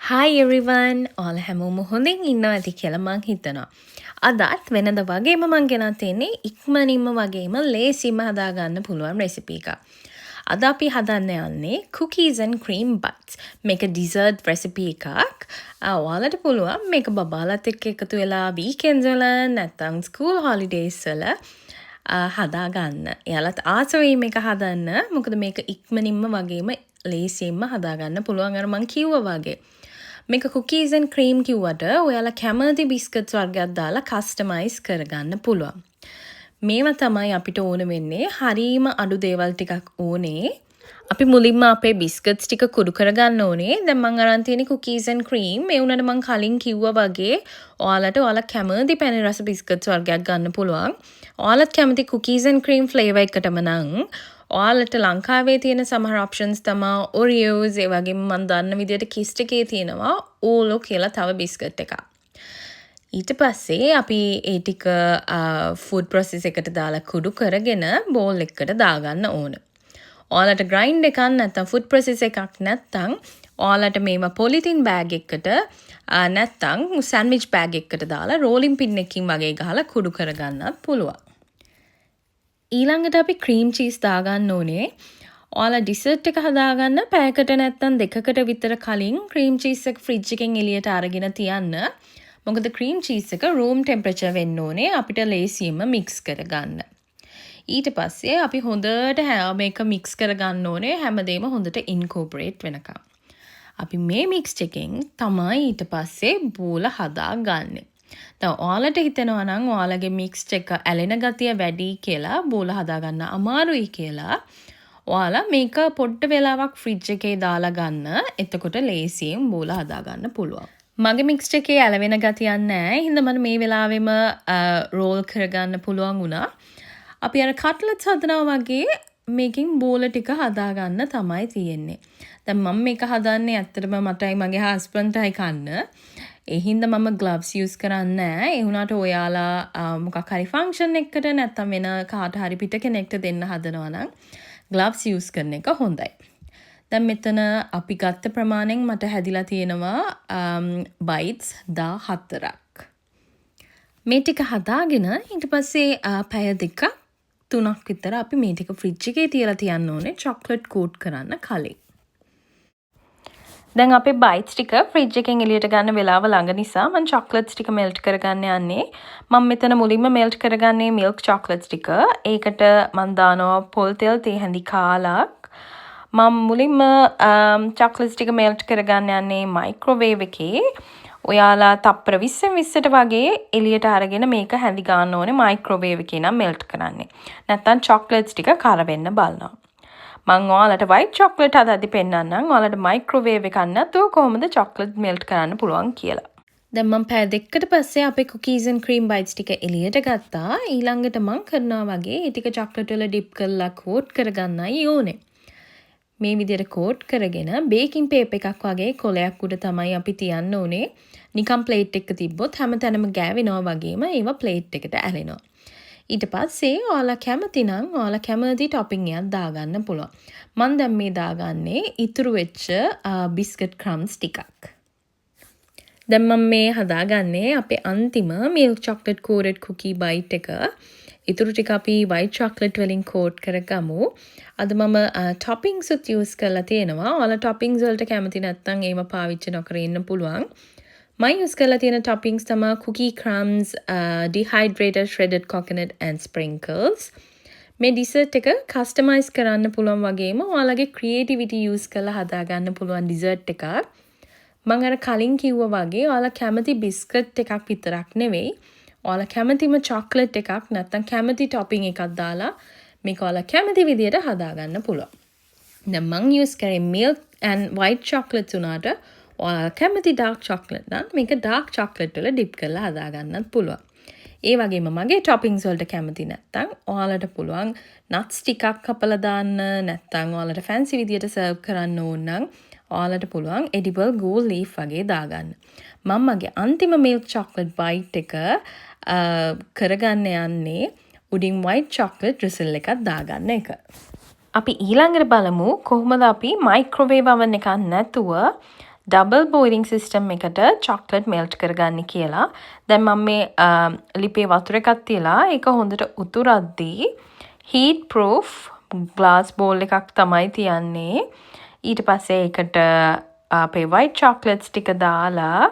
Hi everyone! ඔයාලා හැමෝම හොඳින් ඉන්නවා ඇති කියලා මං හිතනවා. අදත් වෙනද වගේම මං ගෙනත් තියෙන්නේ ඉක්මනින්ම වගේම ලේසියෙන්ම හදාගන්න පුළුවන් රෙසිපි එකක්. අද අපි හදන්න යන්නේ cookies and cream bites. මේක dessert recipe එකක්. ඔයාලට පුළුවන් මේක බබාලත් එක්ක එකතු වෙලා weekends වල නැත්නම් school holidays වල හදාගන්න. එයාලත් ආස වෙයි මේක හදන්න. මොකද මේක ඉක්මනින්ම වගේම ලේසියෙන්ම හදාගන්න පුළුවන් අර මං කිව්වා වගේ. මේක cookies and cream කිව්වට ඔයාලා කැමති බිස්කට්ස් වර්ගයක් දාලා කස්ටමයිස් කරගන්න පුළුවන්. මේවා තමයි අපිට ඕන වෙන්නේ. හරීම අඩු දේවල් ටිකක් ඕනේ. අපි මුලින්ම අපේ බිස්කට්ස් ටික කුඩු කරගන්න ඕනේ. දැන් මම අරන් තියෙන්නේ cookies and cream. ඒ උනට මම කලින් කිව්වා වගේ ඔයාලා කැමති පැණි රස බිස්කට්ස් වර්ගයක් ගන්න පුළුවන්. ඔයාලත් කැමති cookies and cream flavour එකටම නම් ඔයාලට ලංකාවේ තියෙන සමහර ඔප්ෂන්ස් තමා Oreos ඒ වගේම මම දන්න විදිහට Kist එකේ තියෙනවා Olo කියලා තව බිස්කට් එකක්. ඊට පස්සේ අපි ඒ ටික ෆුඩ් ප්‍රොසෙස් එකට දාලා කුඩු කරගෙන බෝල් එකකට දාගන්න ඕන. ඔයාලට ග්‍රයින්ඩ් එකක් නැත්නම් ෆුඩ් ප්‍රොසෙස් එකක් නැත්නම් ඔයාලට මේවා පොලිතින් බෑග් එකකට නැත්නම් සෑන්ඩ්විච් බෑග් එකකට දාලා රෝලින් පින් එකකින් වගේ ගහලා කුඩු කරගන්නත් පුළුවන්. ඊළඟට අපි ක්‍රීම් චීස් දාගන්න ඕනේ. ඔයාලා ඩිසර්ට් එක හදාගන්න පැයකට නැත්නම් දෙකකට විතර කලින් ක්‍රීම් චීස් එක ෆ්‍රිජ් එකෙන් එළියට අරගෙන තියන්න. මොකද ක්‍රීම් චීස් එක රූම් ටෙම්පරේචර් වෙන්න ඕනේ අපිට ලේසියෙන්ම මික්ස් කරගන්න. ඊට පස්සේ අපි හොඳට මේක මික්ස් කරගන්න ඕනේ හැමදේම හොඳට ඉන්කෝපරේට් වෙනකම්. අපි මේ මික්ස් එකෙන් තමයි ඊට පස්සේ බෝල හදාගන්නේ. දැන් ඔයාලට හිතෙනවා නම් ඔයාලගේ මික්ස් එක ඇලෙන ගතිය වැඩි කියලා බෝල හදාගන්න අමාරුයි කියලා ඔයාලා මේක පොඩ්ඩ වෙලාවක් ෆ්‍රිජ් එකේ දාලා ගන්න. එතකොට ලේසියෙන් බෝල හදාගන්න පුළුවන්. මගේ මික්ස් එකේ ඇලවෙන ගතියක් නැහැ. හින්දා මම මේ වෙලාවෙම රෝල් කරගන්න පුළුවන් වුණා. අපි අර කට්ලට්ස් හදනවා වගේ මේකෙන් බෝල ටික හදාගන්න තමයි තියෙන්නේ. දැන් මම මේක හදන්නේ ඇත්තටම මටයි මගේ හස්බන්ඩ්ටයි කන්න. ඒ හින්දා මම ග්ලව්ස් යූස් කරන්නේ නැහැ. ඒ වුණාට ඔයාලා මොකක් හරි ෆන්ක්ෂන් එකකට නැත්නම් වෙන කාට හරි පිට කෙනෙක්ට දෙන්න හදනවා නම් ග්ලව්ස් යූස් කරන එක හොඳයි. දැන් මෙතන අපි ගත්ත ප්‍රමාණයෙන් මට හැදිලා තියෙනවා බයිට්ස් 14ක්. මේ ටික හදාගෙන ඊට පස්සේ පැය දෙකක් තුනක් විතර අපි මේ ටික ෆ්‍රිජ් එකේ තියලා තියන්න ඕනේ චොක්ලට් කෝට් කරන්න කලින්. දැන් අපේ බයිට්ස් ටික ෆ්‍රිජ් එකෙන් එළියට ගන්න වෙලාව ළඟ නිසා මම චොක්ලට්ස් ටික මෙල්ට් කරගන්න යන්නේ. මම මෙතන මුලින්ම මෙල්ට් කරගන්නේ මිල්ක් චොක්ලට්ස් ටික. ඒකට මම දානවා පොල් තෙල් තේ හැඳි කාලක්. මම මුලින්ම චොක්ලට්ස් ටික මෙල්ට් කරගන්න යන්නේ මයික්‍රෝවේව් එකේ. ඔයාලා තප්පර 20න් 20ට වගේ එළියට අරගෙන මේක හැඳි ගන්න ඕනේ මයික්‍රෝවේව් එකේ නම් මෙල්ට් කරන්නේ. නැත්තම් චොක්ලට්ස් ටික කර වෙන්න බලනවා. මම ඔයාලට white chocolate හදද්දි පෙන්නන්නම්. ඔයාලට microwave එකක් නැතුව කොහොමද chocolate melt කරන්න පුළුවන් කියලා. දැන් මම පැය දෙකකට පස්සේ අපේ cookies and cream bites ටික එළියට ගත්තා. ඊළඟට මම කරනවා වගේ ඒ ටික chocolate වල dip කරලා coat කරගන්නයි ඕනේ. මේ විදිහට coat කරගෙන baking paper එකක් වගේ කොලයක් උඩ තමයි අපි තියන්න ඕනේ. නිකම් plate එක තිබ්බොත් හැමතැනම ගෑවෙනවා වගේම ඒවා plate එකට ඇලෙනවා. ඊට පස්සේ ඔයාලා කැමති නම් ඔයාලා කැමති ටොපින් එකක් දාගන්න පුළුවන්. මම දැන් මේ දාගන්නේ ඉතුරු වෙච්ච බිස්කට් ක්‍රම්ස් ටිකක්. දැන් මම මේ හදාගන්නේ අපේ අන්තිම milk chocolate coated cookie bite එක. ඉතුරු ටික අපි white chocolate වලින් coat කරගමු. අද මම toppings උත් use කරලා තියෙනවා. ඔයාලා toppings වලට කැමති නැත්නම් ඒව පාවිච්චි නොකර ඉන්න පුළුවන්. මම use කරලා තියෙන toppings තමයි cookie crumbs, dehydrated shredded coconut and sprinkles. මේ dessert එක customize කරන්න පුළුවන් වගේම ඔයාලගේ creativity use කරලා හදාගන්න පුළුවන් dessert එකක්. මම අර කලින් කිව්වා වගේ ඔයාලා කැමති biscuit එකක් විතරක් නෙවෙයි. ඔයාලා කැමතිම chocolate එකක් නැත්නම් කැමති topping එකක් දාලා මේක ඔයාලා කැමති විදියට හදාගන්න පුළුවන්. දැන් මම use කරේ milk and white chocolate උනාට ඔයාලා කැමති dark chocolate නම් මේක dark chocolate වල dip කරලා හදාගන්නත් පුළුවන්. ඒ වගේම මගේ toppings වලට කැමති නැත්නම් ඔයාලට පුළුවන් nuts ටිකක් කපලා දාන්න නැත්නම් ඔයාලට fancy විදියට serve කරන්න ඕන නම් ඔයාලට පුළුවන් edible gold leaf වගේ දාගන්න. මම මගේ අන්තිම milk chocolate bite එක කරගන්න යන්නේ උඩින් white chocolate drizzle එකක් දාගන්න එක. අපි ඊළඟට බලමු කොහොමද අපි microwave oven එකක් නැතුව ඩබල් බෝයිලින් සිස්ටම් එකට චොක්ලට් මෙල්ට් කරගන්න කියලා. දැන් මම මේ ලිපේ වතුර එකක් තියලා ඒක හොඳට උතුරද්දී heat proof glass bowl එකක් තමයි තියන්නේ. ඊට පස්සේ ඒකට අපේ white chocolates ටික දාලා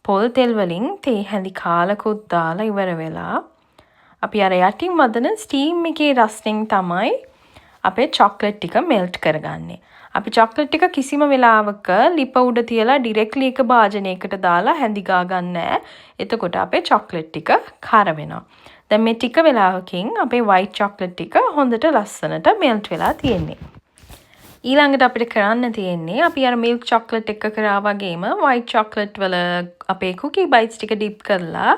පොල් තෙල් වලින් තේ හැඳි කාලකුත් දාලා ඉවර වෙලා අපි අර යටින් වදන ස්ටීම් එකේ රස්නෙන් තමයි අපේ චොක්ලට් ටික මෙල්ට් කරගන්නේ. අපි චොක්ලට් ටික කිසිම වෙලාවක ලිප උඩ තියලා ඩිරෙක්ට්ලි එක භාජනයකට දාලා හැඳි ගා ගන්න නෑ. එතකොට අපේ චොක්ලට් ටික කර වෙනවා. දැන් මේ ටික වෙලාවකින් අපේ white chocolate ටික හොඳට ලස්සනට මෙල්ට් වෙලා තියෙන්නේ. ඊළඟට අපිට කරන්න තියෙන්නේ අපි අර milk chocolate එක කරා වගේම white chocolate වල අපේ cookie bites ටික dip කරලා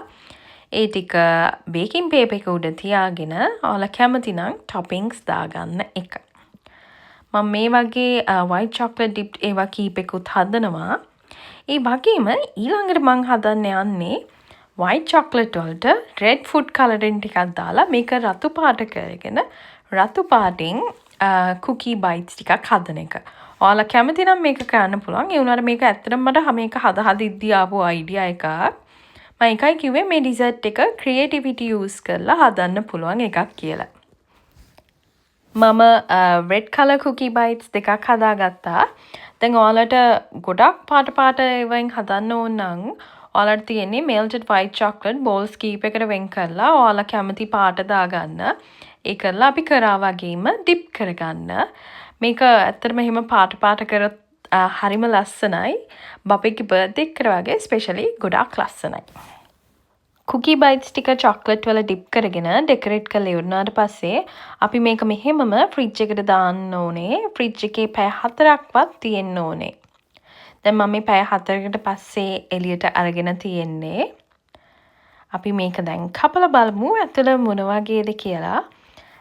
ඒ ටික baking paper එක උඩ තියාගෙන ඔයාලා කැමති නම් toppings දාගන්න එක. මම මේ වගේ white chocolate dipped ඒවා කීපෙකුත් හදනවා. ඒ වගේම ඊළඟට මම හදන්න යන්නේ white chocolate වලට red food coloring ටිකක් දාලා මේක රතු පාට කරගෙන රතු පාටින් cookie bites ටිකක් හදන එක. ඔයාලා කැමති නම් මේක කරන්න පුළුවන්. ඒ වුණාට මේක ඇත්තටම මට මේක හදිද්දී ආපු අයිඩියා එකක්. මම එකයි කිව්වේ මේ dessert එක creativity use කරලා හදන්න පුළුවන් එකක් කියලා. මම red color cookie bites දෙකක් හදාගත්තා. දැන් ඔයාලට ගොඩක් පාට ඒවායින් හදන්න ඕන නම් ඔයාලට තියෙන්නේ melted white chocolate balls කීපයකට වෙන් කරලා ඔයාලා කැමති පාට දාගන්න. ඒ කරලා අපි කරා වගේම dip කරගන්න. මේක ඇත්තටම එහෙම පාට කරොත් හරිම ලස්සනයි. බබේගේ බර්ත්ඩේ එකට වගේ ස්පෙෂලි ගොඩක් ලස්සනයි. cookie bites ටික chocolate වල dip කරගෙන decorate කරලා ඉවරනාට පස්සේ අපි මේක මෙහෙමම fridge එකට දාන්න ඕනේ. fridge එකේ පැය 4ක්වත් තියෙන්න ඕනේ. දැන් මම මේ පැය 4කට පස්සේ එළියට අරගෙන තියෙන්නේ. අපි මේක දැන් කපලා බලමු ඇතුළ මොන වගේද කියලා.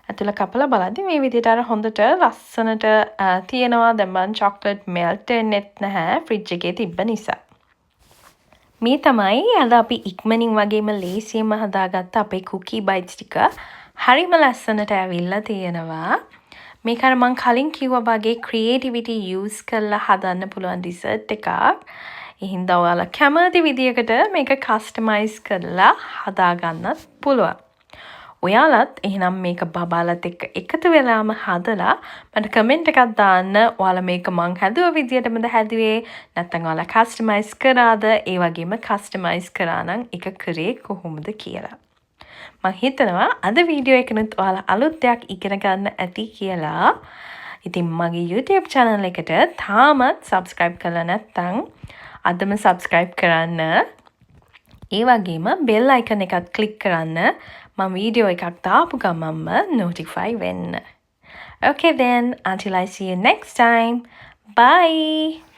ඇතුළ කපලා බලද්දි මේ විදිහට අර හොඳට ලස්සනට තියෙනවා. දැන් මම chocolate melt වෙන්නෙත් නැහැ fridge එකේ තිබ්බ නිසා. මේ තමයි අද අපි ඉක්මනින් වගේම ලේසියෙන්ම හදාගත්ත අපේ cookie bites ටික. හරිම ලස්සනට ඇවිල්ලා තියෙනවා. මේක අර මං කලින් කිව්වා වගේ creativity use කරලා හදන්න පුළුවන් dessert එකක්. ඒ හින්දා ඔයාලා කැමති විදියකට මේක customize කරලා හදාගන්නත් පුළුවන්. ඔයාලත් එහෙනම් මේක බබාලත් එක්ක එකතු වෙලාම හදලා මට කමෙන්ට් එකක් දාන්න. ඔයාලා මේක මං හැදුව විදියටමද හැදුවේ නැත්නම් ඔයාලා කස්ටමයිස් කරාද? ඒ වගේම කස්ටමයිස් කරා නම් ඒක කරේ කොහොමද කියලා. මං හිතනවා අද වීඩියෝ එකනොත් ඔයාලා අලුත් දෙයක් ඉගෙන ගන්න ඇති කියලා. ඉතින් මගේ YouTube channel එකට තාමත් subscribe කරලා නැත්නම් අදම subscribe කරන්න. ඒ වගේම bell icon එකත් click කරන්න. මම වීඩියෝ එකක් දාපු ගමන්ම notify වෙන්න. Okay then, until I see you next time. Bye!